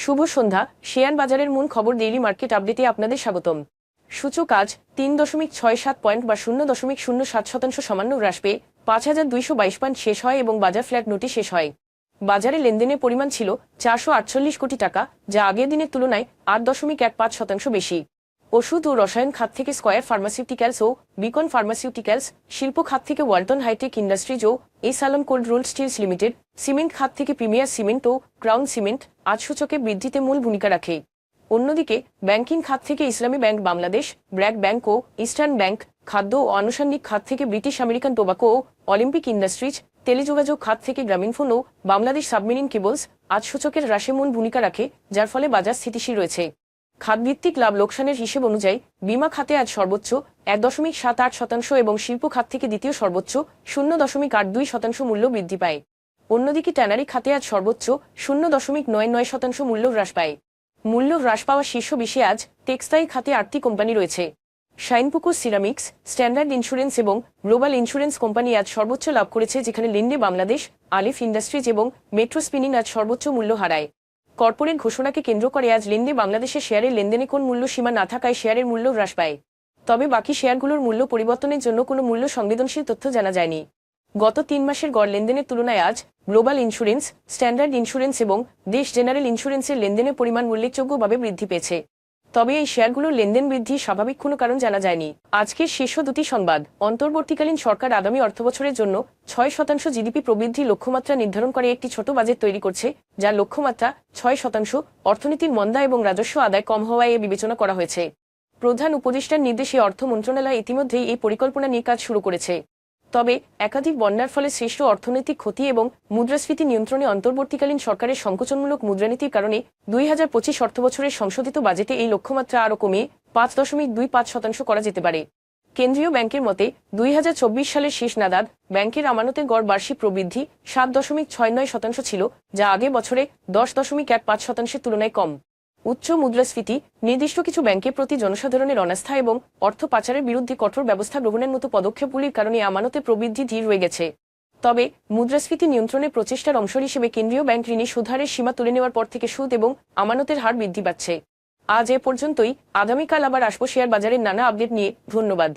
শুভ সন্ধ্যা। Share বাজারের মূল খবর ডেইলি মার্কেট আপডেটে আপনাদের স্বাগতম। সূচক আজ 3.67 পয়েন্ট বা 0.07% সামান্য হ্রাস পেয়ে 5,222 পয়েন্ট শেষ হয় এবং বাজার ফ্ল্যাট নোটে শেষ হয়। বাজারে লেনদেনের পরিমাণ ছিল 448 কোটি টাকা, যা আগের দিনের তুলনায় 8.15% বেশি। ওষুধ ও রসায়ন খাত থেকে স্কয়ার ফার্মাসিউটিক্যালস ও বিকন ফার্মাসিউটিক্যালস, শিল্প খাত থেকে ওয়ালটন হাইটেক ইন্ডাস্ট্রিজ ও এসালন cold rolled steels limited, cement খাত থেকে প্রিমিয়ার সিমেন্ট ও ক্রাউন সিমেন্ট আজ সূচকে বৃদ্ধিতে মূল ভূমিকা রাখে। অন্যদিকে ব্যাংকিং খাত থেকে ইসলামী ব্যাংক বাংলাদেশ, ব্র্যাক ব্যাংক ও ইস্টার্ন ব্যাংক, খাদ্য ও আনুষঙ্গিক খাত থেকে ব্রিটিশ আমেরিকান টোবাকো ও অলিম্পিক ইন্ডাস্ট্রিজ, টেলিযোগাযোগ খাত থেকে গ্রামীণফোন ও বাংলাদেশ সাবমেরিন কেবলস আজ সূচকের হ্রাসে মূল ভূমিকা রাখে, যার ফলে বাজার স্থিতিশীল রয়েছে। খাতভিত্তিক লাভ লোকসানের হিসেব অনুযায়ী বিমা খাতে আজ সর্বোচ্চ 1.78% এবং শিল্প খাত থেকে দ্বিতীয় সর্বোচ্চ 0.82% মূল্য বৃদ্ধি পায়। অন্যদিকে ট্যানারি খাতে আজ সর্বোচ্চ 0.99% মূল্য হ্রাস পায়। মূল্য হ্রাস পাওয়া শীর্ষ 20-এ আজ টেক্সটাইল খাতে 8টি কোম্পানি রয়েছে। শাইনপুকুর সিরামিক্স, স্ট্যান্ডার্ড ইন্স্যুরেন্স এবং গ্লোবাল ইন্স্যুরেন্স কোম্পানি আজ সর্বোচ্চ লাভ করেছে, যেখানে লিন্ডে বাংলাদেশ, আলিফ ইন্ডাস্ট্রিজ এবং মেট্রো স্পিনিং আজ সর্বোচ্চ মূল্য হারায়। কর্পোরেট ঘোষণাকে কেন্দ্র করে আজ লিন্ডে বাংলাদেশের শেয়ারের লেনদেনে কোন মূল্য সীমা না থাকায় শেয়ারের মূল্য হ্রাস পায়। তবে বাকি শেয়ারগুলোর মূল্য পরিবর্তনের জন্য কোনো মূল্য সংবেদনশীল তথ্য জানা যায়নি। গত 3 মাসের গড় লেনদেনের তুলনায় আজ গ্লোবাল ইন্স্যুরেন্স, স্ট্যান্ডার্ড ইন্স্যুরেন্স এবং দেশ জেনারেল ইন্স্যুরেন্সের লেনদেনের পরিমাণ উল্লেখযোগ্যভাবে বৃদ্ধি পেয়েছে। তবে এই শেয়ারগুলোর লেনদেন বৃদ্ধি স্বাভাবিক কোনো কারণ জানা যায়নি। আজকের শীর্ষ দুটি সংবাদ। অন্তর্বর্তীকালীন সরকার আগামী অর্থবছরের জন্য 6% জিডিপি প্রবৃদ্ধি লক্ষ্যমাত্রা নির্ধারণ করে একটি ছোট বাজেট তৈরি করছে, যার লক্ষ্যমাত্রা 6%। অর্থনীতির মন্দা এবং রাজস্ব আদায় কম হওয়ায় এ বিবেচনা করা হয়েছে। প্রধান উপদেষ্টার নির্দেশে অর্থ মন্ত্রণালয় ইতিমধ্যেই এই পরিকল্পনা নিয়ে কাজ শুরু করেছে। তবে একাধিক বন্যার ফলে সৃষ্ট অর্থনৈতিক ক্ষতি এবং মুদ্রাস্ফীতি নিয়ন্ত্রণে অন্তর্বর্তীকালীন সরকারের সংকোচনমূলক মুদ্রানীতির কারণে 2025 অর্থবছরের সংশোধিত বাজেটে এই লক্ষ্যমাত্রা আরও কমিয়ে 5.25% করা যেতে পারে। কেন্দ্রীয় ব্যাংকের মতে 2024 সালের শেষ নাগাদ ব্যাংকের আমানতের গড় বার্ষিক প্রবৃদ্ধি 7.69% ছিল, যা আগের বছরে 10.15% তুলনায় কম। উচ্চ মুদ্রাস্ফীতি, নির্দিষ্ট কিছু ব্যাংকের প্রতি জনসাধারণের অনাস্থা এবং অর্থ পাচারের বিরুদ্ধে কঠোর ব্যবস্থা গ্রহণের মতো পদক্ষেপগুলির কারণে আমানতের প্রবৃদ্ধি ধীর হয়ে গেছে। তবে মুদ্রাস্ফীতি নিয়ন্ত্রণের প্রচেষ্টার অংশ হিসেবে কেন্দ্রীয় ব্যাংক ঋণের সুদহারের সীমা তুলে নেওয়ার পর থেকে সুদ এবং আমানতের হার বৃদ্ধি পাচ্ছে। আজ এ পর্যন্তই। আগামীকাল আবার আসবো শেয়ার বাজারের নানা আপডেট নিয়ে। ধন্যবাদ।